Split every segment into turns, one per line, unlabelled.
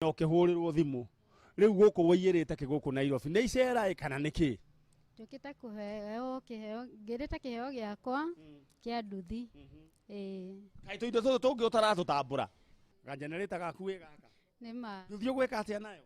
no kihurirwo thimu riu guku wiyirite kiguku Nairobi ni icera kana niki
tukita kuheo ngirita kiheo giakwa kia nduthi
kai tu indo tutu tungi utaratutambura ga generator gaku wi gaka
nima
nduthi ugwika atia nayo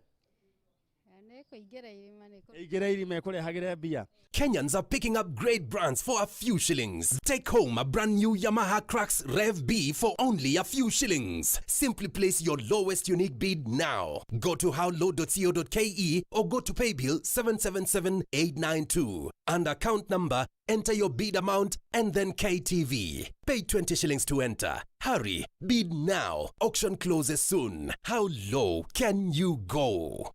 Kenyans are picking up great brands for a few shillings. Take home a brand new Yamaha Crux Rev B for only a few shillings. Simply place your lowest unique bid now. Go to howlow.co.ke or go to paybill 777892. And account number, enter your bid amount and then KTV. Pay 20 shillings to enter. Hurry, bid now. Auction closes soon. How low can you go?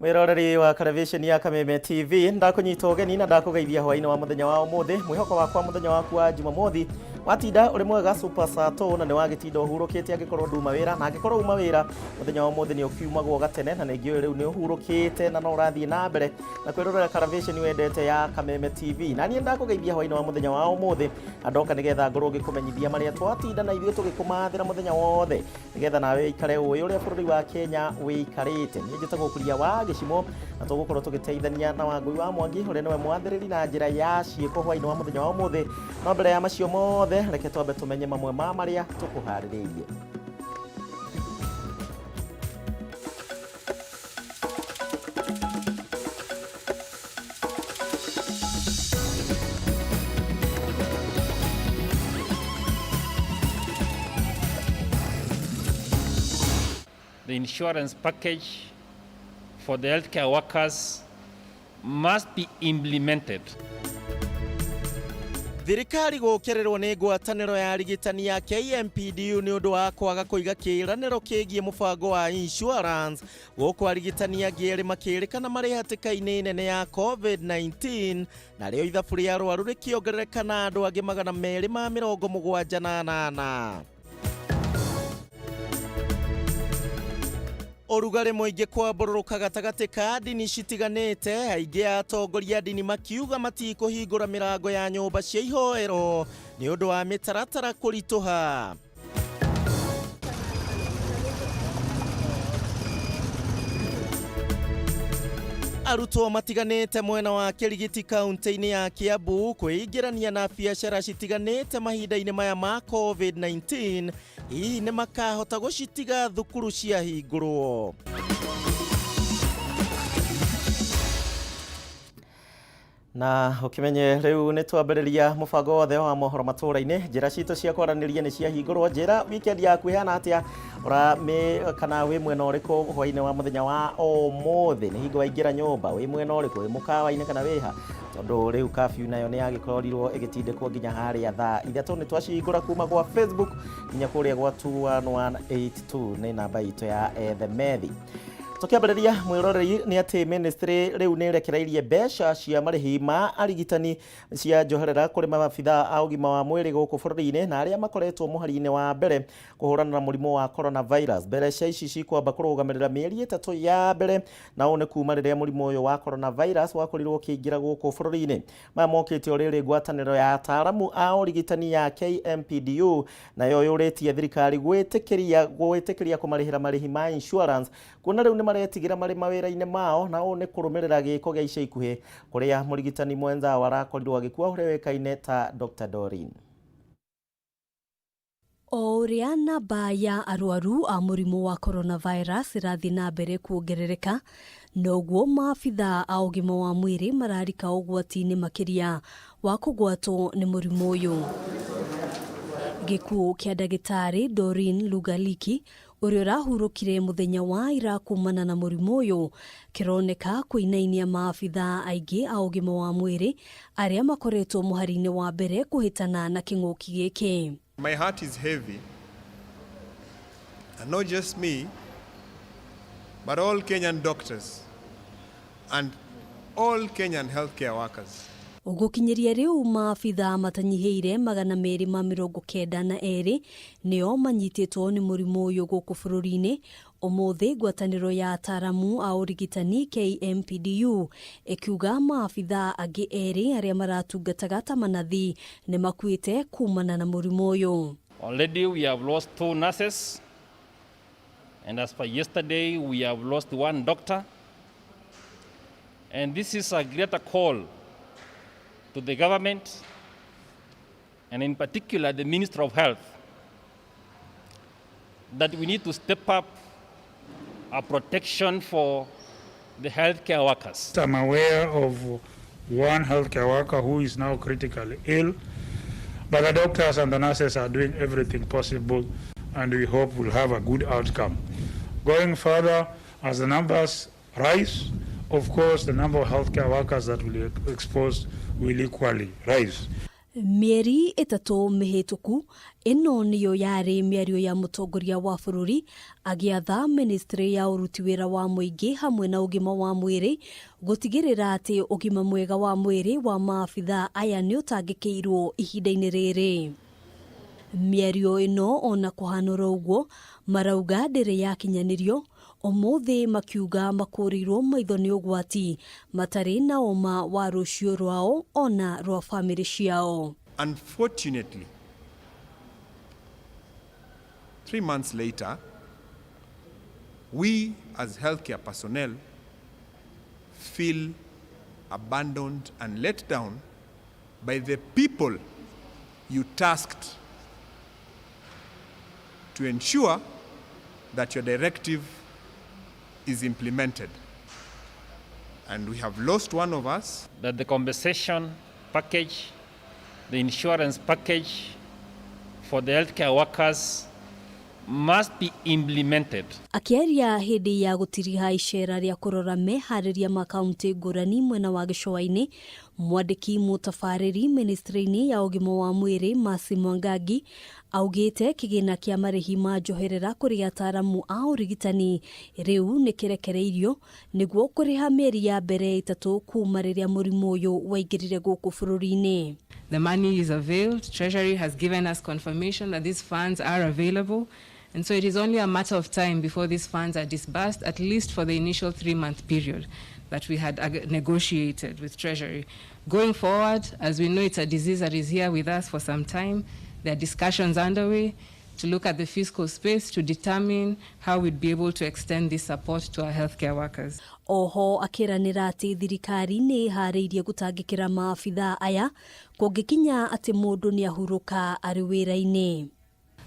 Mwiroreri wa television ya Kameme TV ndakunyita ugeni na ndakugeithia hwaini wa muthenya wa umuthi mwihoko wakwa muthenya waku wa Jumamothi watinda uri mwega super sato na ni wagitinda uhurukite angikorwo nduma wira na angikorwo uma wira muthenya wa umuthi ni ukiumagwo gatene na ningi riu ni uhurukite na no urathie na mbere na kwirorera television wendete ya Kameme TV na ni ndakugeithia hwaini wa muthenya wa umuthi andoka nigetha ngorwo ngikumenyithia maria twatinda na ithuĩ tugikumathira muthenya wothe nigetha nawe ikare uyu uria bururi wa Kenya wikarite ni njitagwo kuria wa gicimo na tugukorwo tugiteithania na Wangui wa Mwangi uria niwe mwathiriri na njira ya ciiko hwaini wa muthenya wa umuthi no mbere ya macio mothe reke twambe tumenye mamwe ma maria tukuhaririirie.
The insurance package for the healthcare workers must be implemented.
Thirikari gukirirwo ni ngwataniro ya rigitani ya KMPDU ni undu wa kwaga kuiga kiraniro kigie mubango wa insurance guku arigitani agieri makirikana mari hatikaini nene ya COVID-19 na rio ithabu ria arwaru rikiongerereka na andu angi 278. Urugari muingi kwambururuka gatagati ka dini citiganite aingi atongoria dini makiuga matikuhingura mirango ya nyumba cia ihoero ni undu wa mitaratara kurituha. Arutwo matiganite mwena wa Kirigiti kaunti-ini ya Kiambu kwingirania na biacara citiganite mahinda-ini maya ma COVID-19 hihi ni makahota gucitiga thukuru cia hingurwo. Na ukimenye riu ni twambiriria mubango wothe wa mohoro matura-ini njira citu cia kwaraniria ni cia hingurwo njira weekend yaku ihana atia ora me kana wi mwena uriku hwaini wa muthenya wa umuthi ni hingo waingira nyumba wi mwena uriku wi mukawa-ini kana wiha tondu riu curfew nayo ni yagikorirwo igitindikwo nginya haria thaa ithatu ni twacihingura kuma gwa Facebook nginya kuria gwa 21182 ni namba itu ya The Methi. Tukiambĩrĩria mwĩroreri nĩ atĩ ministry rĩu nĩ rekereirie mbeca cia marĩhi ma arigitani cia njoherera kũrĩ maabithaa a ũgima wa mwĩrĩ gũkũ bũrũri-inĩ na arĩa makoretwo mũhari-inĩ wa mbere kũhũrana na mũrimũ wa coronavirus. Mbeca ici cikwamba kũrũgamĩrĩra mĩeri 3 ya mbere, na ũũ nĩ kuma rĩrĩa mũrimũ ũyũ wa coronavirus wakorirwo ũkĩingĩra gũkũ bũrũri-inĩ. Maya mokĩte o rĩrĩ ngwatanĩro ya ataaramu a ũrigitani ya KMPDU nayo yũrĩtie thirikari gwĩtĩkĩria kũmarĩhĩra marĩhi ma insurance, kuona rĩu nĩ maretigĩra marĩ mawĩra-inĩ mao, na ũũ nĩ kũrũmĩrĩra gĩko gĩa ica ikuhĩ kũrĩa mũrigitani mwenza warakorirwo agĩkua ũrĩa wĩkaine ta Dr. Doreen.
O ũrĩa namba ya arwaru a mũrimũ wa coronavirus ĩrathiĩ na mbere kuongerereka, noguo maabithaa a ũgima wa mwĩrĩ mararika ũgwati-inĩ makĩria wa kũgwatwo nĩ mũrimũ ũyũ. Gĩkuũ kĩa ndagĩtarĩ Doreen Lugaliki ũrĩa ũrahurũkire mũthenya wa ira kumana na mũrimũ ũyũ kĩroneka kũinainia maabithaa aingĩ a ũgima wa mwĩrĩ arĩa makoretwo mũhari-inĩ wa mbere kũhĩtana na kĩng'ũki gĩkĩ.
My heart is heavy, and not just me, but all Kenyan doctors and all Kenyan healthcare workers.
Gũkinyĩria rĩu maabithaa matanyihĩire 292 nĩo manyitĩtwo nĩ mũrimũ ũyũ gũkũ bũrũri-inĩ. Ũmũthĩ ngwatanĩro ya ataaramu a ũrigitani KMPDU ĩkiuga maabithaa angĩ erĩ arĩa maratungataga ta manathi nĩ makuĩte kumana na mũrimũ ũyũ.
Already we have lost 2 nurses, and as per yesterday we have lost 1 doctor, and this is a greater call to the government, and in particular the Minister of Health, that we need to step up our protection for the healthcare workers.
I'm aware of one healthcare worker who is now critically ill, but the doctors and the nurses are doing everything possible, and we hope we'll have a good outcome. Going further, as the numbers rise, of course, the number of healthcare workers that will be exposed will equally rise.
Mĩeri 3 mĩhĩtũku, ĩno nĩyo yarĩ mĩario ya mũtongoria wa bũrũri agĩatha ministry ya ũruti wĩra wa mũingĩ hamwe na ũgima wa mwĩrĩ gũtigĩrĩra atĩ ũgima mwega wa mwĩrĩ wa maabithaa aya nĩ ũtangĩkĩirwo ihinda-inĩ rĩrĩ. Mĩario ĩno ona kũhanũra ũguo marauga ndĩrĩ yakinyanĩrio, ũmũthĩ makiuga makũrĩirwo maitho nĩ ũgwati matarĩ na ũma wa rũciũ rwao ona rwa famĩlĩ ciao.
Unfortunately, 3 months later, we as healthcare personnel feel abandoned and let down by the people you tasked to ensure that your directive is implemented. And we have lost one of us.
That the compensation package, the insurance package for the healthcare workers must be implemented.
Akĩaria hĩndĩ ya gũtiriha icera rĩa kũrora meharĩria makaunti ngũrani mwena wa gĩcũa-inĩ, mwandĩki mũtabarĩri ministry-inĩ ya ũgima wa mwĩrĩ Mercy Mwangangi augĩte kĩgĩna kĩa marĩhi ma njoherera kũrĩ ataaramu a ũrigitani rĩu nĩ kĩrekereirio nĩguo kũrĩha mĩeri ya mbere 3 kuma rĩrĩa mũrimũ ũyũ waingĩrire gũkũ bũrũri-inĩ.
The money is availed. Treasury has given us confirmation that these funds are available. And so it is only a matter of time before these funds are disbursed, at least for the initial 3-month period that we had negotiated with Treasury. Going forward, as we know it's a disease that is here with us for some time, there are discussions underway to look at the fiscal space to determine how we'd be able to extend this support to our healthcare workers.
Oho akĩranĩra atĩ thirikari nĩ harĩirie gũtangĩkĩra maabithaa aya kũngĩkinya atĩ mũndũ nĩ ahurũka arĩ wĩra-inĩ.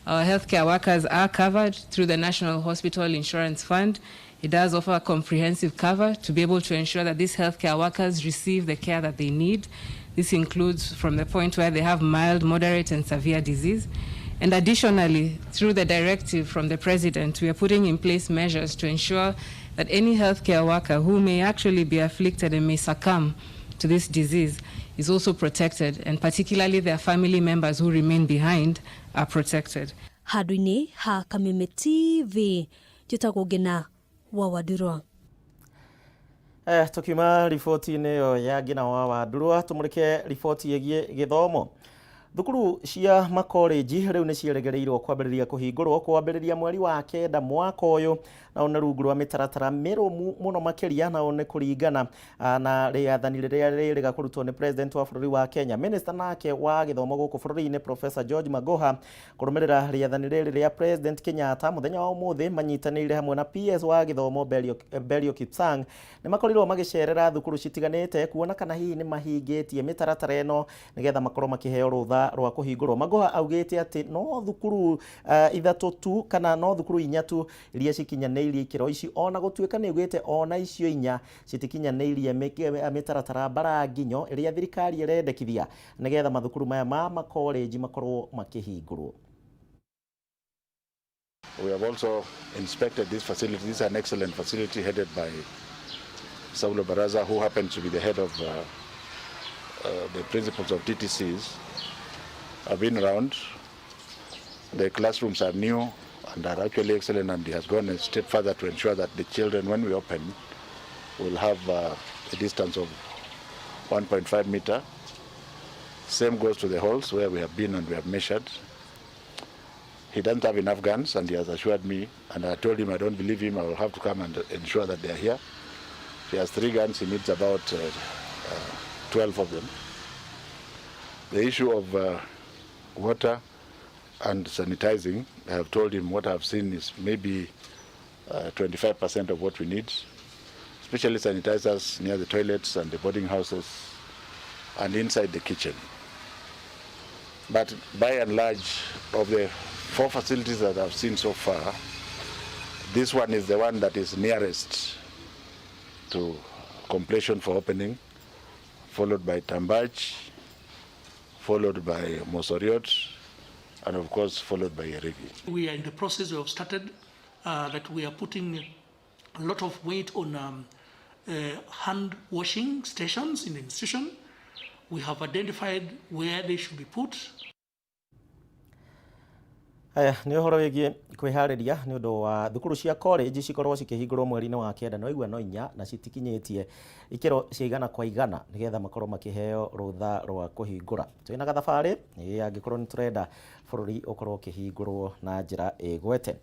Our healthcare workers are covered through the National Hospital Insurance Fund. It does offer a comprehensive cover to be able to ensure that these healthcare workers receive the care that they need. This includes from the point where they have mild, moderate, and severe disease. And additionally, through the directive from the President, we are putting in place measures to ensure that any healthcare worker who may actually be afflicted and may succumb to this disease is also protected, and particularly their family members who remain behind are protected.
Handũ-inĩ ha Kameme TV, njĩtagwo Ngina wa Wadurwa.
Tukiuma riboti-inĩ ĩyo ya ngina wa Wadurwa tumũrĩke riboti ĩgiĩ gĩthomo. Thukuru cia makoreji rĩu nĩ ciĩrĩgĩrĩirwo kwambĩrĩria kũhingũrwo kwambĩrĩria mweri wa kenda mwaka ũyũ, na ona rungu rwa mĩtaratara mĩrũmu mũno makĩria, na one kũringana na rĩathani rĩrĩa rĩrĩga kũrutwo nĩ president wa bũrũri wa Kenya. Minister nake wa gĩthomo gũkũ bũrũri-inĩ Professor George Magoha kũrũmĩrĩra rĩathani rĩrĩ rĩa President Kenyatta mũthenya wa ũmũthĩ manyitanĩire hamwe na PS wa gĩthomo Belio Kipsang nĩ makorirwo magĩcerera thukuru citiganĩte kuona kana hihi nĩ mahingĩtie mĩtaratara ĩno nĩgetha makorwo makĩheo rũtha rwa kũhingũrwo. Magoha augĩte atĩ no thukuru ithatũ tu kana no thukuru inya tu iria cikinyanĩirie ikĩro ici, ona gũtuĩka nĩ augĩte ona icio inya citikinyanĩirie mĩtaratara baranginyo ĩrĩa thirikari ĩrendekithia nĩgetha mathukuru maya ma makoreji makorwo makĩhingũrwo.
We have also inspected this facility. This is an excellent facility headed by Saulo Baraza, who happens to be the head of the principals of TTCs. I've been around. The classrooms are new and are actually excellent, and he has gone a step further to ensure that the children, when we open, will have a distance of 1.5 meter. Same goes to the halls where we have been and we have measured. He doesn't have enough guns, and he has assured me, and I told him I don't believe him, I will have to come and ensure that they are here. He has 3 guns, he needs about 12 of them. The issue of water and sanitizing, I have told him what I have seen is maybe 25% of what we need, especially sanitizers near the toilets and the boarding houses and inside the kitchen. But by and large, of the 4 facilities that I've seen so far, this one is the one that is nearest to completion for opening, followed by Tambaj, followed by Mosoriot, and of course followed by Yeregi.
We are in the process, we have started that we are putting a lot of weight on hand washing stations in the institution. We have identified where they should be put.
Aya nĩ ũhoro wĩgiĩ kwĩharĩria nĩ ũndũ wa thukuru cia college cikorwo cikĩhingũrwo mweri-inĩ wa kenda no igua no inya na citikinyĩtie ikĩro ciigana kwa igana nĩgetha makorwo makĩheo rũtha rwa kũhingũra. Twĩna gathabarĩ angĩkorwo nĩ tũrenda bũrũri ũkorwo ũkĩhingũrwo na njĩra ĩgwete.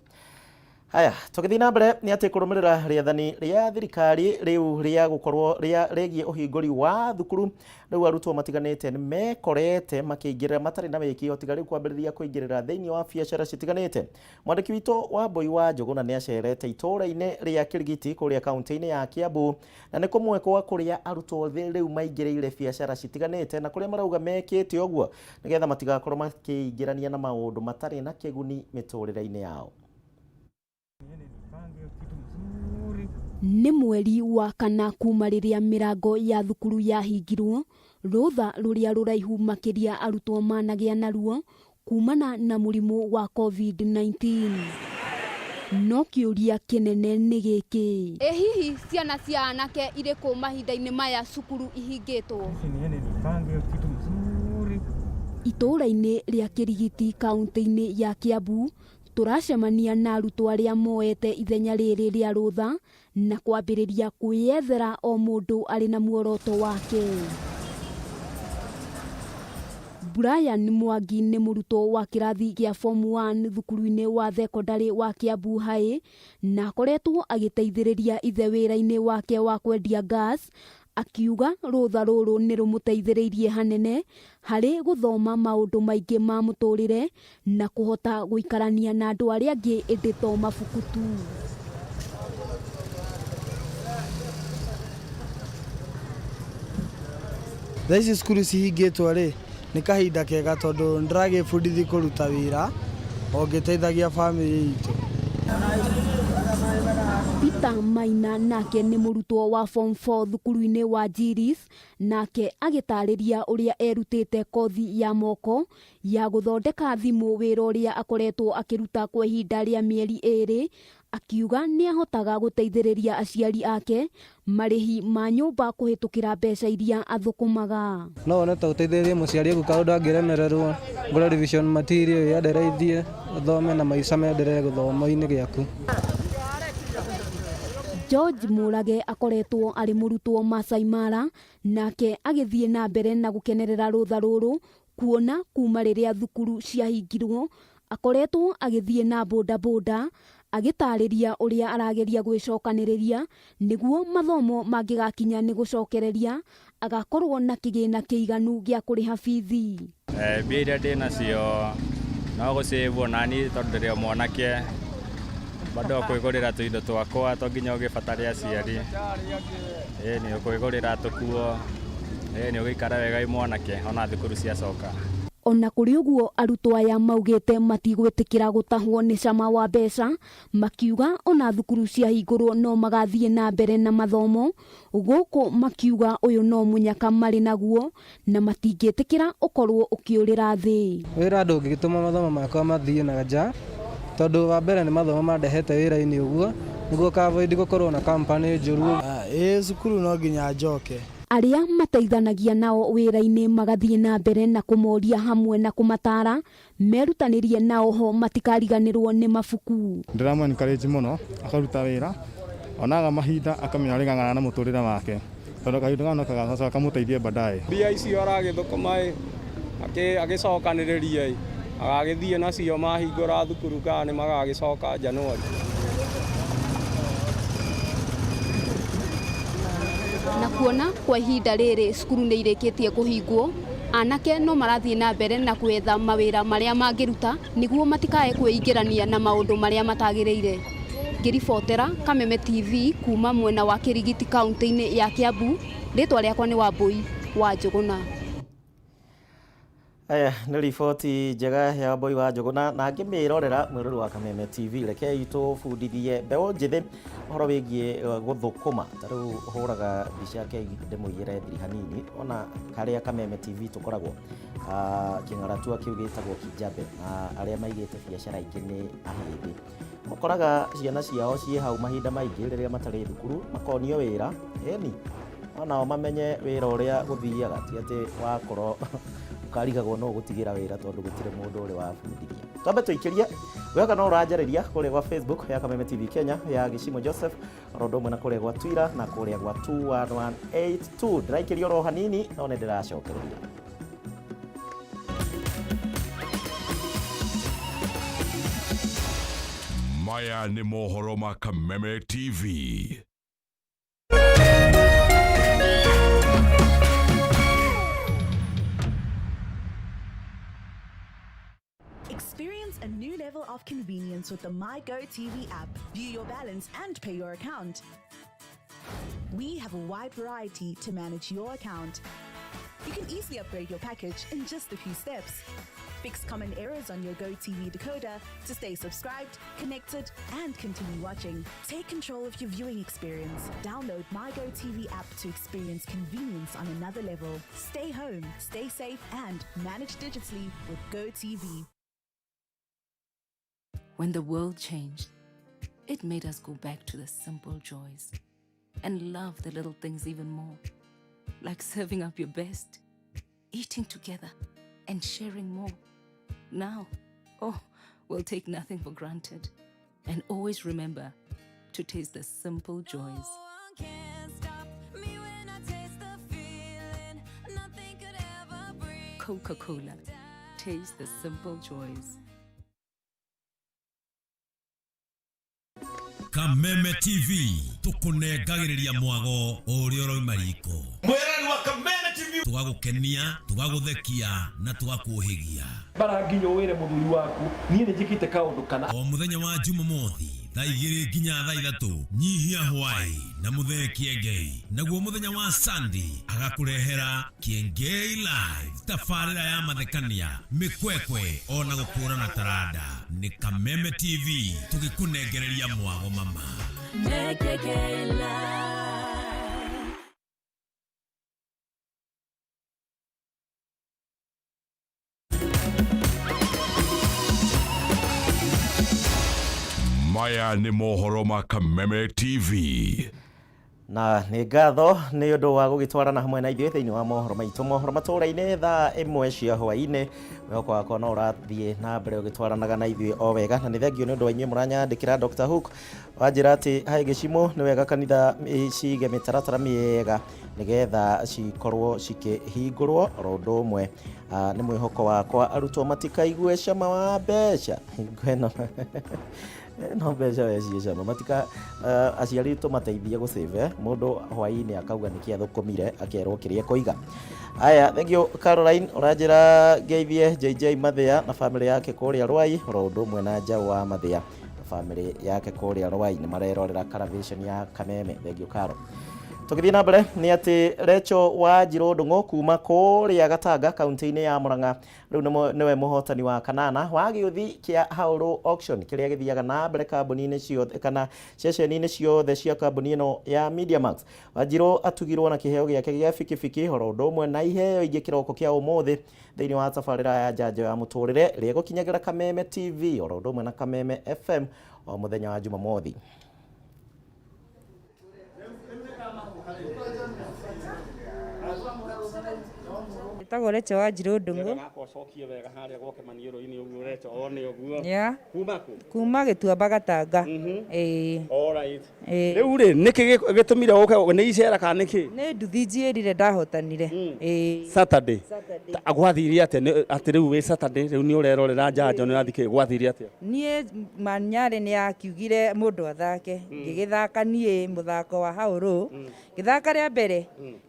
Haya, tũgĩthiĩ na mbere nĩ atĩ kũrũmĩrĩra rĩathani rĩa thirikari rĩu rĩa gũkorwo rĩgiĩ ũhingũri wa thukuru, rĩu arutwo matiganĩte nĩ mekorete makĩingĩrĩra matarĩ na wĩkio tiga rĩu kwambĩrĩria kũingĩrĩra thĩinĩ wa biacara citiganĩte. Mwandĩki witũ wa Mbũi wa Njũgũna nĩ acerete itũũra-inĩ rĩa Kĩrigiti kũrĩa kaunti-inĩ ya Kiambu, na nĩ kũmwe kwa kũrĩa arutwo rĩu maingĩrĩire biacara citiganĩte na kũrĩa marauga mekĩte ũguo nĩgetha matigakorwo makĩingĩrania na maũndũ matarĩ na kĩguni mĩtũrĩre-inĩ yao.
Nĩ mweri wa kana kuma rĩrĩa mĩrango ya thukuru yahingirwo, rũtha rũrĩa rũraihu makĩria arutwo managĩa naruo kumana na mũrimũ wa COVID-19. No kĩũria kĩnene nĩ gĩkĩ.
Hihi ciana cia anake irĩkũ mahinda-inĩ maya cukuru ihingĩtwo?
Itũũra-inĩ rĩa Kĩrigiti kaunti-inĩ ya Kiambu turacemania na arutwo arĩa moete ithenya rĩrĩ rĩa rũtha na kwambĩrĩria kwĩyethera o mũndũ arĩ na muoroto wake. Brian Mwangi nĩ mũrutwo wa kĩrathi gĩa form 1 thukuru-inĩ wa thekondarĩ wa Kiambu High na akoretwo agĩteithĩrĩria ithe wĩra-inĩ wake wa kwendia gas, akiuga rũtha rũrũ nĩ rũmũteithĩrĩirie hanene harĩ gũthoma maũndũ maingĩ ma mũtũrĩre na kũhota gũikarania na andũ arĩa angĩ ĩndĩ to mabuku tu.
Thaa ici cukuru cihingĩtwo rĩ nĩ kahinda kega tondũ ndĩragĩbundithi kũruta wĩra o ngĩteithagia bamĩrĩ itũ.
Peter Maina nake nĩ mũrutwo wa form 4 thukuru-inĩ wa Jiris, nake agĩtarĩria ũrĩa erutĩte kothi ya moko ya gũthondeka thimũ, wĩra ũrĩa akoretwo akĩruta kwa ihinda rĩa mĩeri 2, akiuga nĩ ahotaga gũteithĩrĩria aciari ake marĩhi ma nyũmba kũhĩtũkĩra mbeca iria athũkũmaga.
No one ta ũteithĩrĩrie mũciari aku kaũndũ angĩremererwo, ngũra revision material ya ndereithie ũthome na maica menderee gũthomo-inĩ gĩaku.
George Murage akoretwo ari murutwo Masai Mara nake agithie na mbere na gukenerera rutha ruru kuona kuma riria thukuru ciahingirwo akoretwo agithie na boda boda agitariria uria arageria gwicokaniriria niguo mathomo mangigakinya ni gucokereria agakorwo na kigina kiiganu gia kuriha bithi.
Mbia ndina cio no gucivwo nani tondu rio mwanake bado kwigurira tuindo twakwa to nginya ugibatari aciari ni kwigurira tukuo ni ugikara wega i mwanake ona thukuru cia coka.
Ona kuri uguo arutwo aya maugite matigwitikira gutahwo ni cama wa mbeca makiuga ona thukuru cia hingurwo no magathie na mbere na mathomo guku makiuga uyu no munyaka mari naguo na matingitikira ukorwo ukiurira thi.
Wira ndungituma mathomo makwa mathie na nja tondu wa mbere ni mathomo mandehete wira-ini uguo niguo kavoid gukorwo na company njuru.
Cukuru no nginya njoke.
Aria mateithanagia nao wira-ini magathie na mbere na kumoria hamwe na kumatara merutanirie nao ho matikariganirwo ni mabuku.
Ndiramwe encourage muno akaruta wira onaga mahinda akamenya rigangana na muturire wake tondu kahinda ngano kagacoka kamuteithie baadaye.
Mbia icio aragithukuma agicokaniriria agagithie nacio mahingura thukuru kana magagicoka Januari.
Na kuona kwa ihinda riri cukuru ni irikitie kuhingwo anake no marathie na mbere na kwetha mawira maria mangiruta niguo matikae kwingirania na maundu maria matagiriire. Ngiribotera Kameme TV kuma mwena wa Kirigiti kaunti-ini ya Kiambu, ritwa riakwa ni Wambui wa Njuguna.
Aya nĩ riboti njega ya Wambui wa Njuguna na ngĩmĩrorera mwĩrori wa Kameme TV rekei tũbundithie mbeũ njĩthĩ ũhoro wĩgiĩ gũthũkũma. Ta rĩu hũraga mbica yake ndĩmũigĩre thiri hanini ona karĩa Kameme TV tũkoragwo kĩng'aratua kĩu gĩtagwo Kijambe na arĩa maigĩte biacara ingĩ nĩ ahĩndĩ. Ũkoraga ciana ciao ciĩ hau mahinda maingĩ rĩrĩa matarĩ thukuru makonio wĩra eni onao mamenye wĩra ũrĩa gũthiaga ti atĩ wakorwo ukarigagwo no gutigira wira tondu gutire mundu uri wa bundithia. Twambe tuikirie wega no uranjariria kuri gwa Facebook ya Kameme TV Kenya ya Gishimo Joseph rondo mwe na kuri gwa Twitter na kuri gwa 21182 ndaikirio ro hanini no ne ndiracokereria.
Maya ni mohoro ma Kameme TV.
Experience a new level of convenience with the MyGo TV app. View your balance and pay your account. We have a wide variety to manage your account. You can easily upgrade your package in just a few steps. Fix common errors on your Go TV decoder to stay subscribed, connected, and continue watching. Take control of your viewing experience. Download MyGo TV app to experience convenience on another level. Stay home, stay safe, and manage digitally with Go TV.
When the world changed, it made us go back to the simple joys and love the little things even more, like serving up your best, eating together, and sharing more. Now, we'll take nothing for granted and always remember to taste the simple joys. Coca-Cola, taste the simple joys.
Kameme TV tukunengagiriria mwago uria roima riko mwirani wa Kameme TV tugagukenia tugaguthekia na tugakuhigia
baranginyo wire muthuri waku nie njikite kaundu kana
o muthenya wa Jumamothi thaa 2 nginya thaa 3 nyihia hwai na muthekie Ngei naguo muthenya wa Sunday agakurehera Kiengei live tafarira ya mathekania mikwekwe ona gukura na tarada ni Kameme TV tugikunengereria mwago mama Mekeke live.
Maya ni mohoro ma Kameme TV.
na nĩ ngatho nĩ ũndũ wa gũgĩtwarana hamwe na ithuĩ thĩinĩ wa mohoro maitũ mohoro matũra-inĩ thaa ĩmwe cia hwaĩ-inĩ mwĩhoko wakwa no ũrathiĩ na mbere ũgĩtwaranaga na ithuĩ o wega na nĩ thengio nĩ ũndũ wa inyuĩ mũranyandĩkĩra Dr. Hook wanjĩra atĩ haĩ gĩcimo nĩ wega kanitha cige mĩtaratara mĩega nĩgetha cikorwo cikĩhingũrwo oro ũndũ ũmwe nĩ mwĩhoko wakwa arutwo matikaigue cama wa mbeca no mbeca wecirie cama matika aciari tũmateithie gũsave mũndũ hwaĩ-inĩ akauga nĩkĩ athũkũmire akerwo kĩrĩa kũiga. Aya thengio Caroline ũranjĩra geithie JJ Mathia na family yake kũrĩa Rwai oro ũndũ ũmwe na Njau wa Mathia na family yake kũrĩa Rwai nĩ marerorera Caravation ya Kameme. Thengio Caro. Tũgĩthiĩ na mbere nĩ atĩ Recho wa Njirũ kuma kũrĩa Gatanga kaunti-inĩ ya Murang'a rĩu nĩwe mũhotani wa kanana wa gĩũthi kĩa Haũrũ auction kĩrĩa gĩthiaga na mbere kambuni-inĩ ciothe kana ceceni-inĩ ciothe cia kambuni ĩno ya Media Max. Wanjirũ atugirwo na kĩheo gĩake gĩa bikibiki oro ũndũ ũmwe na iheo ingĩ kĩroko kĩa ũmũthĩ thĩinĩ wa tabarĩra ya njanjo ya mũtũrĩre ĩrĩa ĩgũkinyagĩra Kameme TV oro ũndũ ũmwe na Kameme FM o mũthenya wa Jumamothi.
Tagwo Recho wa Njirũ Ndung'u. Kuma Gĩtuamba Gatanga.
Rĩu rĩ nĩkĩ gĩtũmire ũke nĩ icera kana nĩkĩ?
Nĩ nduthi njĩrire ndahotanire.
Saturday. Agwathire atĩ rĩu wĩ Saturday rĩu nĩ ũrerorera njanjo nĩ ũrathikĩ gwathire atĩa?
Niĩ Manyarĩ nĩ akiugire mũndũ athake. Ngĩgĩthaka niĩ mũthako wa Haũrũ. Ngĩthaka rĩa mbere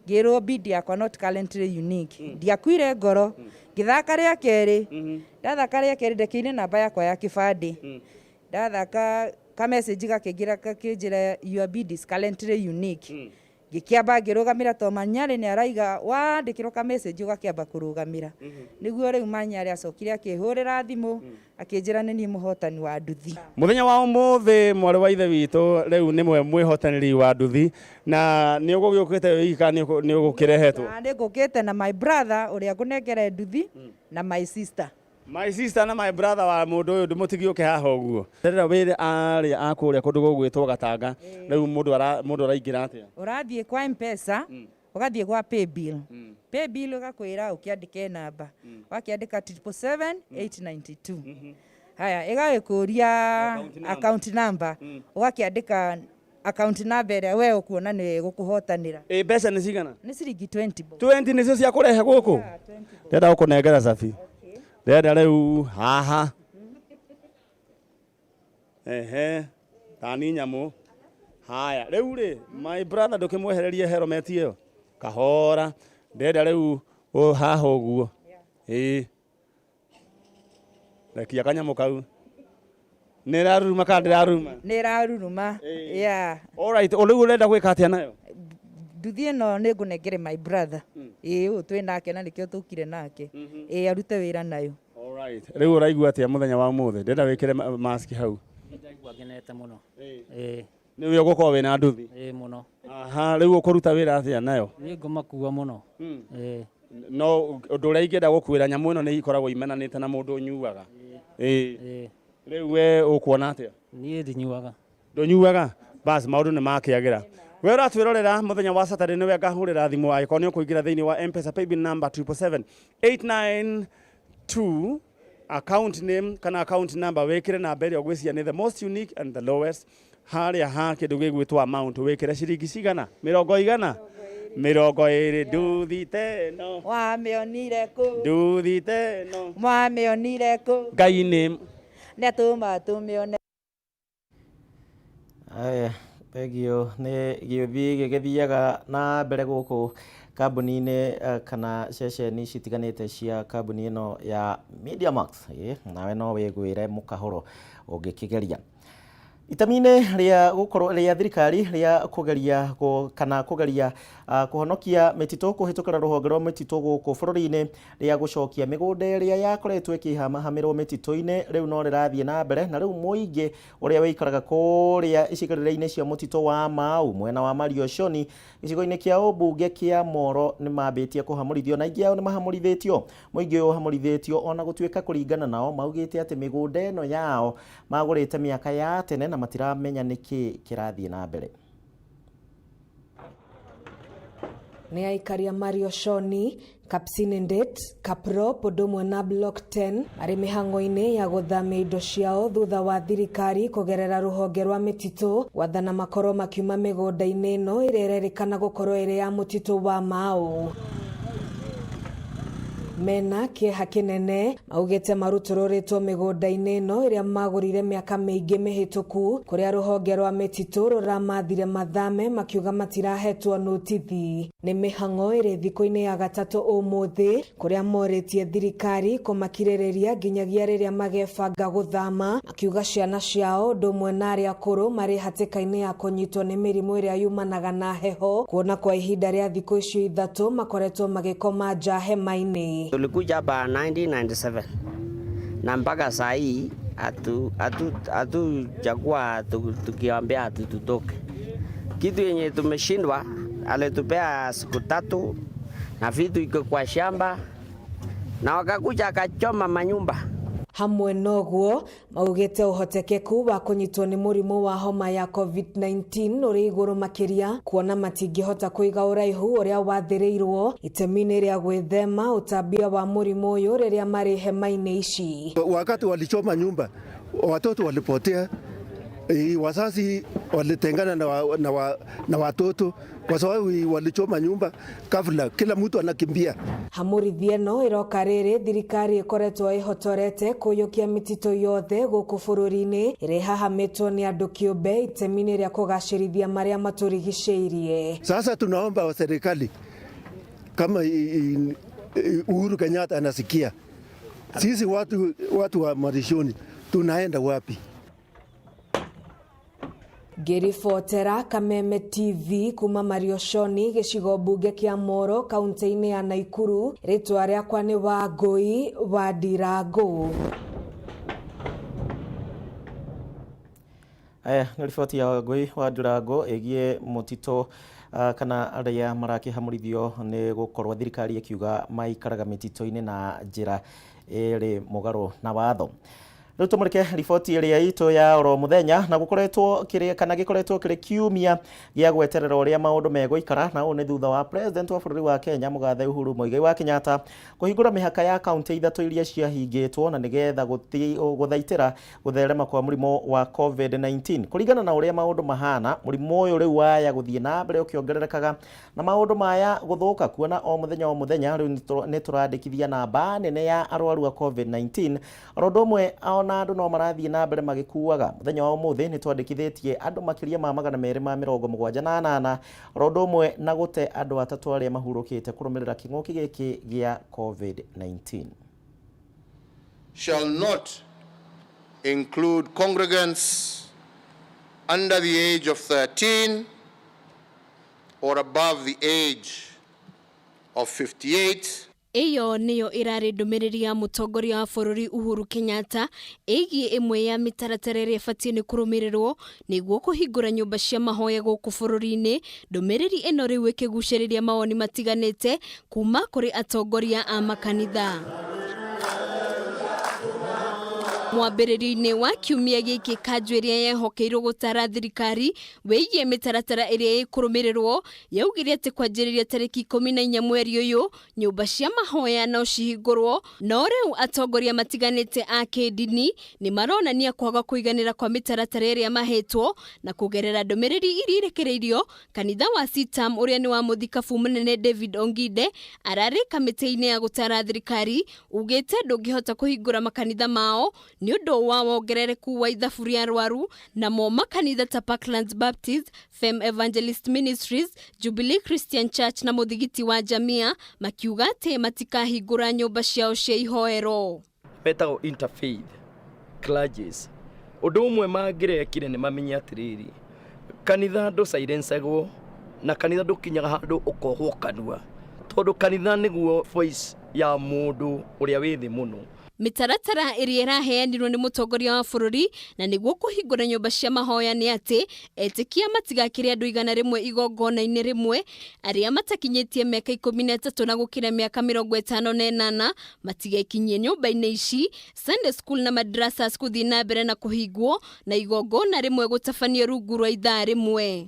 ngĩrwo bid yakwa not currently unique. Ndiakuire ngoro. Ngĩthaka rĩa kerĩ. Ndathaka rĩa kerĩ ndekĩine namba yakwa ya kĩbandĩ. Ndathaka ka message gakĩnjĩra your bid is currently unique. Ngĩkĩamba ngĩrũgamĩra to Manyarĩ nĩ araiga wandĩkĩrwo ka message ũgakĩamba kũrũgamĩra. Nĩguo rĩu Manyarĩ acokire akĩhũrĩra thimũ akĩnjĩra nĩ niĩ mũhotani wa nduthi.
Mũthenya wa ũmũthĩ mwarĩ wa ithe witũ rĩu nĩmwe mwĩhotanĩri wa nduthi na nĩ ũgũgĩũkĩte wĩika nĩ ũgũkĩrehetwo.
Nĩ ngũkĩte na my brother ũrĩa ngũnengere nduthi na my sister.
My sister na my brother wa mũndũ ũyũ ndĩmũtigiũke haha ũguo. Rĩrĩa wĩrĩ arĩa akũrĩa kũndũ gũgwĩtwo Gatanga rĩu mũndũ araingĩra atĩa?
Ũrathiĩ kwa M-Pesa ũgathiĩ gwa paybill. Paybill ũgakwĩra ũkĩandĩke namba. Wakĩandĩka 777-892. Haya ĩgagĩkũria account number. Ũgakĩandĩka account number ĩrĩa we ũkuona nĩ gũkũhotanĩra.
Mbeca nĩ cigana?
Nĩ ciringi 20.
20 nĩcio cia kũrehe gũkũ? Ndĩrenda gũkũnengera cabi. Ndĩrenda rĩu haha. Tani nyamũ. Haya rĩu rĩ my brother ndũkĩmwehererie helmet ĩyo. Kahora. Ndĩrenda rĩu haha ũguo. Rekia kanyamũ kau. Nĩ ĩraruruma kana ndĩraruruma?
Nĩ ĩraruruma.
Alright, rĩu ũrenda gwĩka atĩa nayo?
Nduthi ĩno nĩ ngũnengere my brother. Ũyũ twĩ nake na nĩkĩo tũkire nake. Arute wĩra nayo.
Alright. Rĩu ũraigua atĩa mũthenya wa ũmũthĩ? Ndĩrenda wĩkĩre mask hau.
Ndaigua ngenete mũno.
Nĩwe ũgũkorwo wĩna nduthi?
Mũno.
Rĩu ũkũruta wĩra atĩa nayo?
Nĩ ngũmakua mũno.
No ũndũ ũrĩa ingĩenda gũkwĩra nyamũ ĩno nĩ ikoragwo imenanĩte na mũndũ ũnyuaga. Rĩu we ũkuona atĩa?
Niĩ ndinyuaga.
Ndũnyuaga? Basi maũndũ nĩ makĩagĩra. We ũratwĩrorera mũthenya wa Saturday nĩwe ngahũrĩra thimũ angĩkorwo nĩ ũkũingĩra thĩinĩ wa M-Pesa paybill number 777-892 account name kana account number wĩkĩre namba ĩrĩa ũgwĩciria nĩ the most unique and the lowest harĩa ha kĩndũ gĩgwĩtwo amount wĩkĩre ciringi cigana? 100? 20 nduthi teno.
Wamĩonire kũ?
Nduthi teno.
Wamĩonire kũ?
Ngai nĩ
nĩatũma tũmĩone.
Aya thengio nĩ gĩũthi gĩgĩthiaga na mbere gũkũ kambuni-inĩ kana ceceni citiganĩte cia kambuni ĩno ya Media Max. Nawe no wĩgwĩre mũkahũro ũngĩkĩgeria. Itemi-inĩ rĩa gũkorwo rĩa thirikari rĩa kũgeria kana kũgeria kũhonokia mĩtitũ kũhĩtũkĩra rũhonge rwa mĩtitũ gũkũ bũrũri-inĩ rĩa gũcokia mĩgũnda ĩrĩa yakoretwo ĩkĩhamahamirwo mĩtitũ-inĩ rĩu no rĩrathiĩ na mbere na rĩu mũingĩ ũrĩa wĩikaraga kũrĩa icigĩrĩra-inĩ cia mũtitũ wa Mau mwena wa Marioconi gĩcigo-inĩ kĩa ũmbunge kĩa Moro nĩ mambĩtie kũhamũrithio na aingĩ ao nĩ mahamũrithĩtio. Mũingĩ ũyũ ũhamũrithĩtio ona gũtuĩka kũringana nao maugĩte atĩ mĩgũnda ĩno yao magũrĩte mĩaka ya tene na matiramenya nĩkĩ kĩrathiĩ na mbere.
Nĩ aikaria Mario Shoni, Kapsinendet, Kapro, Podomwe na Block 10 arĩ mĩhang'o-inĩ ya gũthamia indo ciao thutha wa thirikari kũgerera rũhonge rwa mĩtitũ wathana makorwo makiuma mĩgũnda-inĩ ĩno ĩrĩa ĩrerĩkana gũkorwo ĩrĩ ya mũtitũ wa Mau. Mena kĩeha kĩnene maugĩte marutũrũrĩtwo mĩgũnda-inĩ ĩno ĩrĩa magũrire mĩaka mĩingĩ mĩhĩtũku kũrĩa rũhonge rwa mĩtitũ rũramathire mathame makiuga matirahetwo notithi. Nĩ mĩhang'o ĩrĩ thikũ-inĩ ya gatatũ ũmũthĩ kũrĩa morĩtie thirikari kũmakirĩrĩria nginyagia rĩrĩa magebanga gũthama makiuga ciana ciao ũndũ ũmwe na arĩa akũrũ marĩ hatĩka-inĩ ya kũnyitwo nĩ mĩrimũ ĩrĩa yumanaga na heho kuona kwa ihinda rĩa thikũ icio ithatũ makoretwo magĩkoma nja hema-inĩ.
Tulikuja hapa 1997 na mpaka saa hii hatujakuwa tukiambia tutoke. Kitu yenye tumeshindwa, alitupea siku 3 na vitu iko kwa shamba na wakakuja akachoma manyumba.
Hamwe noguo maugĩte ũhotekeku wa kũnyitwo nĩ mũrimũ wa homa ya COVID-19 ũrĩ igũrũ makĩria kuona matingĩhota kũiga ũraihu ũrĩa wathĩrĩirwo itemi-inĩ rĩa gwĩthema ũtambia wa mũrimũ ũyũ rĩrĩa marĩ hema-inĩ ici.
Wakati walichoma nyumba, watoto walipotea, wazazi walitengana na watoto kwa sababu walichoma nyumba kabla kila mtu anakimbia.
Hamurithi ĩno ĩroka rĩrĩ thirikari ĩkoretwo ĩhotorete kũiyũkia mĩtitũ yothe gũkũ bũrũri-inĩ ĩrĩ hahamĩtwo nĩ andũ kĩũmbe itemi-inĩ rĩa kũgacĩrithia marĩa matũrigicĩirie.
Sasa tunaomba serikali kama Uhuru Kenyatta anasikia, sisi watu wa Marishoni tunaenda wapi?
Ngĩribotera Kameme TV kuma Mario Shoni gĩcigo mbunge kĩa Moro kaunti-inĩ ya Naikuru. Rĩtwa rĩakwa nĩ Wangũi wa Ndirango.
Nĩ riboti ya Wangũi wa Ndirango ĩgiĩ mũtitũ kana arĩa marakĩhamũrithio nĩ gũkorwo thirikari ĩkiuga maikaraga mĩtitũ-inĩ na njĩra ĩrĩ mũgarũ na watho. Rĩu tũmũrĩke riboti ĩrĩa itũ ya oro mũthenya na gũkoretwo kĩrĩ kiumia gĩa gweterera ũrĩa maũndũ megũikara na ũũ nĩ thutha wa president wa bũrũri wa Kenya Mũgathe Uhuru Muigai wa Kenyatta kũhingũra mĩhaka ya kaunti 3 iria ciahingĩtwo na nĩgetha gũthaitĩra gũtherema kwa mũrimũ wa COVID-19. Kũringana na ũrĩa maũndũ mahana, mũrimũ ũyũ rĩu waya gũthiĩ na mbere ũkĩongererekaga na maũndũ maya gũthũka kuona o mũthenya rĩu nĩ tũrandĩkithia namba nene ya arwaru a COVID-19 ũndũ ũmwe na andũ no marathiĩ na mbere magĩkuaga. Mũthenya wa ũmũthĩ nĩ twandĩkithĩtie andũ makĩria ma 278 ũndũ ũmwe na gũte andũ 3 arĩa mahurũkĩte kũrũmĩrĩra kĩng'ũki gĩkĩ gĩa COVID-19.
Shall not include congregants under the age of 13 or above the age of 58.
Iyo niyo irari ndumiriri ya mutongoria wa bũrũri Uhuru Kenyatta ĩgiĩ ĩmwe ya mĩtaratara ĩrĩa ĩbatiĩ nĩ kũrũmĩrĩrwo nĩguo kũhingũra nyũmba cia mahoya gũkũ bũrũri-inĩ. Ndũmĩrĩri ĩno rĩu ĩkĩgucĩrĩria mawoni matiganĩte kuma kũrĩ atongoria a makanitha. Mwambĩrĩrio-inĩ wa kiumia gĩkĩ kanjũ ĩrĩa yehokeirwo gũtara thirikari wĩgiĩ mĩtaratara ĩrĩa ĩkũrũmĩrĩrwo yaugire atĩ kwanjĩrĩria tarĩki 14 mweri ũyũ nyũmba cia mahoya no cihingũrwo, no rĩu atongoria matiganĩte a kĩndini nĩ maronania kwaga kũiganĩra kwa mĩtaratara ĩrĩa mahetwo na kũgerera ndũmĩrĩri iria irekereirio. Kanitha wa Sitam ũrĩa nĩ wa mũthikabu mũnene David Ongide ararĩ kamĩtĩ-inĩ ya gũtara thirikari ugĩte ndũngĩhota kũhingũra makanitha mao nĩ ũndũ wa wongerereku wa ithabu rĩa arwaru na mo makanitha ta Parklands Baptist, Fem Evangelist Ministries, Jubilee Christian Church na mũthigiti wa Jamia makiuga atĩ matikahingũra nyũmba ciao cia ihoero.
Metagwo interfaith clergies. Ũndũ ũmwe mangĩrekire nĩ mamenye atĩrĩrĩ, kanitha ndũcairensagwo na kanitha ndũkinyaga handũ ũkohwo kanua, tondũ kanitha nĩguo voice ya mũndũ ũrĩa wĩ thĩ mũno.
Mĩtaratara ĩrĩa ĩraheanirwo nĩ mũtongoria wa bũrũri na nĩguo kũhingũra nyũmba cia mahoya nĩ atĩ etĩkia matigakĩre andũ 100 igongona-inĩ rĩmwe, arĩa matakinyĩtie mĩaka 13 na gũkĩra mĩaka 58 matigekinyie nyũmba-inĩ ici. Sunday school na madrasas gũthiĩ na mbere na kũhingwo na igongona rĩmwe gũtabanio rungu rwa ithaa rĩmwe.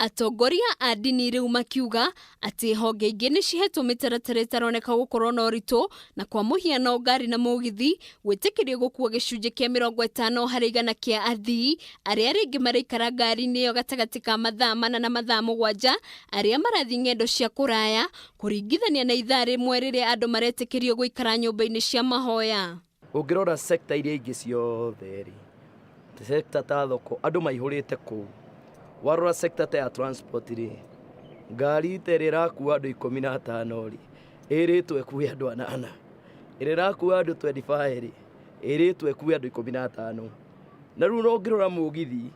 Atongoria a ndini rĩu makiuga atĩ honge ingĩ nĩ cihetwo mĩtaratara ĩtaroneka gũkorwo na ũritũ, na kwa mũhiano ngari na mũgithi gwĩtĩkĩrio gũkua gĩcunjĩ kĩa 50 harĩ 100 kĩa athii arĩa rĩngĩ maraikara ngari-inĩ ĩyo gatagatĩ ka mathaa 4 na mathaa 7 arĩa marathiĩ ng'endo cia kũraya kũringithania na ithaa rĩmwe rĩrĩa andũ maretĩkĩrio gũikara nyũmba-inĩ cia mahoya.
Ũngĩrora sekta iria ingĩ ciothe rĩ, sekta ta thoko andũ maihũrĩte kũu. Warora sekta ta ya transport rĩ, ngari ĩrĩa ĩrakua andũ 15 rĩ, ĩrĩtwo ĩkue andũ 8. Ĩrĩa ĩrakua andũ 25 rĩ, ĩrĩtwo ĩkue andũ 15. Na rĩu no ũngĩrora mũgithi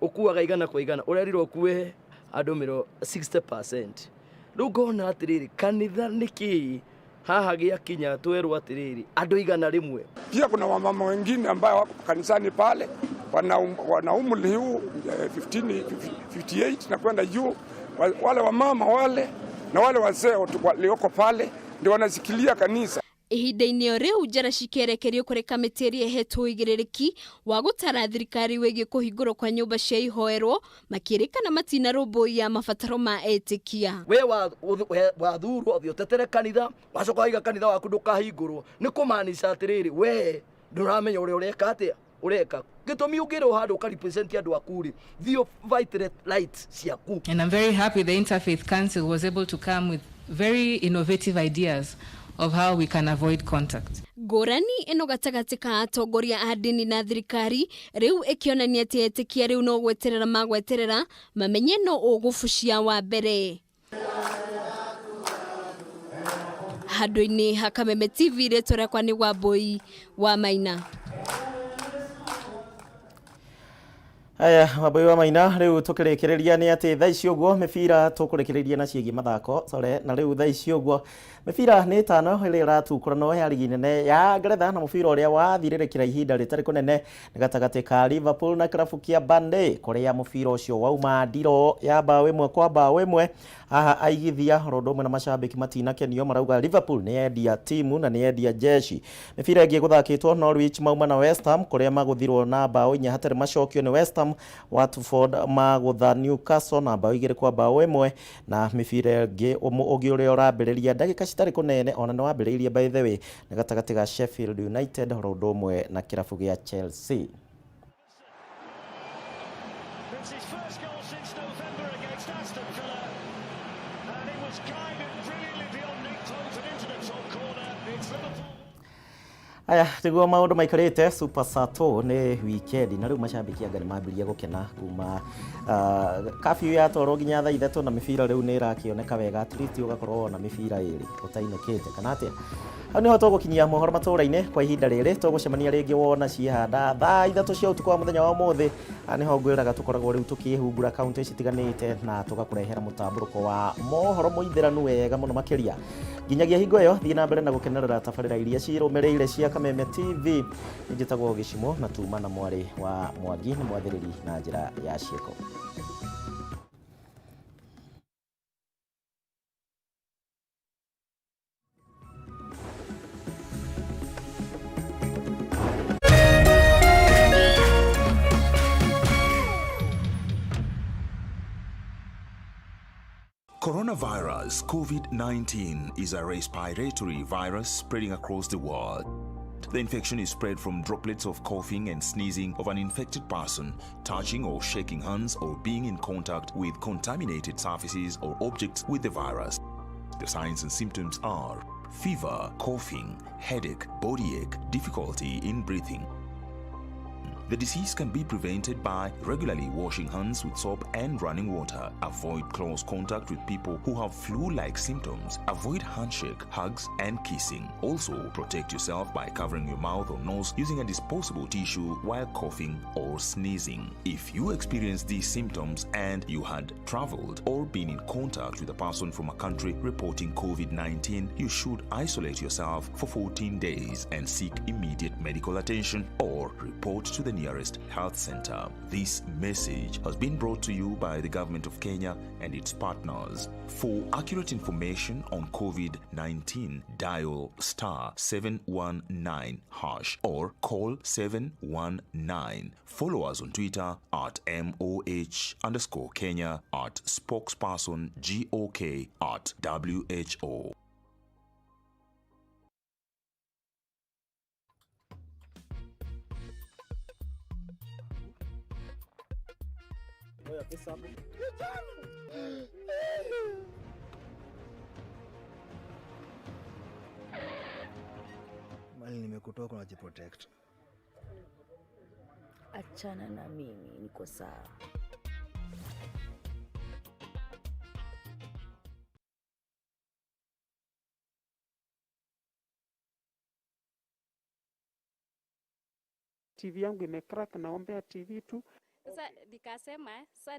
ũkuaga 100 kwa 100, ũrerirwo ũkue andũ 60%. Rĩu ngona atĩrĩrĩ, kanitha nĩkĩ haha gĩakinya twerwo atĩrĩrĩ andũ 100?
Pia kuna wamama wengine ambao wako kanisani pale wana umri huu 58 na kwenda juu. Wale wamama wale na wale wazee walioko pale ndio wanasikilia kanisa.
Ihinda-inĩ rĩu njara cikerekerio kũrĩ kamĩtĩ ĩrĩa ĩhetwo ũigĩrĩrĩki wa gũtara thirikari wĩgiĩ kũhingũrwo kwa nyũmba cia ihoerwo, makĩrĩkana matinarũmbũiya mabataro ma etĩkia.
We wathurwo ũthiĩ ũtetere kanitha, wacoka waiga kanitha waku ndũkahingũrwo, nĩ kũmaanisha atĩrĩrĩ we ndũramenya ũrĩa ũreka atĩa ureka gĩtũmi ũngĩrwo handũ ũkarepresent andũ aku rĩ, thiĩ fight rights ciaku.
And I'm very happy the Interfaith Council was able to come with very innovative ideas of how we can avoid contact.
Ngũrani ĩno gatagatĩ ka atongoria a ndini na thirikari rĩu ĩkĩonania atĩ etĩkia rĩu no gweterera magweterera mamenye no ũgũbucia wa mbere. Handũ-inĩ ha Kameme TV rĩtwa rĩakwa nĩ Wambui wa Maina.
Aya, Wambui wa Maina, rĩu tũkĩrĩkĩrĩria nĩ atĩ thaa ici ũguo mĩbira tũkũrĩkĩrĩria na ciĩgiĩ mathako na rĩu thaa ici ũguo mĩbira nĩ 5 ĩrĩa ĩratukũranwo ya ligi nene ya Ngeretha, na mũbira ũrĩa wathirĩrĩkĩra ihinda rĩtarĩ kũnene nĩ gatagatĩ ka Liverpool na kĩrabu kĩa Burnley, kũrĩa mũbira ũcio wauma ndiro ya bao 1-1. Haha aigithia ũndũ ũmwe na macambĩki matinakenio, marauga Liverpool nĩ yendia timu na nĩ yendia jeshi. Mĩbira ĩngĩ gũthakĩtwo Norwich mauma na West Ham, kũrĩa magũthirwo na bao 4 hatarĩ macokio nĩ West Ham. Watford magũtha Newcastle na bao 2-1, na mĩbira ĩngĩ ũngĩ ũrĩa ũrambĩrĩria ndagĩka citarĩ kũnene ona nĩ wambĩrĩirie by the way nĩ gatagatĩ ga Sheffield United ũndũ ũmwe na kĩrabu gĩa Chelsea. Aya, tiguo maũndũ maikarĩte Super Sato nĩ weekend na rĩu macambĩki anga nĩ mambĩrĩria gũkena kuma curfew yatwarwo nginya thaa 3 na mĩbira rĩu nĩ ĩrakĩoneka wega, at least ũgakorwo na mĩbira ĩrĩ ũtainũkĩte kana atĩa. Hau nĩho tũgũkinyia mohoro matũra-inĩ kwa ihinda rĩrĩ, tũgũcemania rĩngĩ wona ciĩhanda thaa 3 cia ũtukũ wa mũthenya wa ũmũthĩ. Nĩho ngwĩraga tũkoragwo rĩu tũkĩhumbũra kaunti citiganĩte na tũgakũrehera mũtambũrũko wa mohoro mũithĩranu wega mũno makĩria. Nginyagia hingo ĩyo thiĩ na mbere na gũkenerera tabarĩra iria cirũmĩrĩire cia Kameme TV. Njĩtagwo Gĩcimo na tuma na mwarĩ wa Mwangi nĩ mwathĩrĩri na njĩra ya ciĩko.
Coronavirus COVID-19 is a respiratory virus spreading across the world. The infection is spread from droplets of coughing and sneezing of an infected person, touching or shaking hands or being in contact with contaminated surfaces or objects with the virus. The signs and symptoms are fever, coughing, headache, body ache, difficulty in breathing. The disease can be prevented by regularly washing hands with soap and running water. Avoid close contact with people who have flu-like symptoms. Avoid handshake, hugs, and kissing. Also, protect yourself by covering your mouth or nose using a disposable tissue while coughing or sneezing. If you experience these symptoms and you had traveled or been in contact with a person from a country reporting COVID-19, you should isolate yourself for 14 days and seek immediate medical attention or report to the nearest health center. This message has been brought to you by the Government of Kenya and its partners. For accurate information on COVID-19, dial *719# or call 719. Follow us on Twitter at @MOH_Kenya, at spokesperson GOK, at WHO.
Mali nimekutoka na jiprotect.
Achana na mimi, niko sawa.
TV yangu imecrack, naombea TV tu.
Sasa nikasema sasa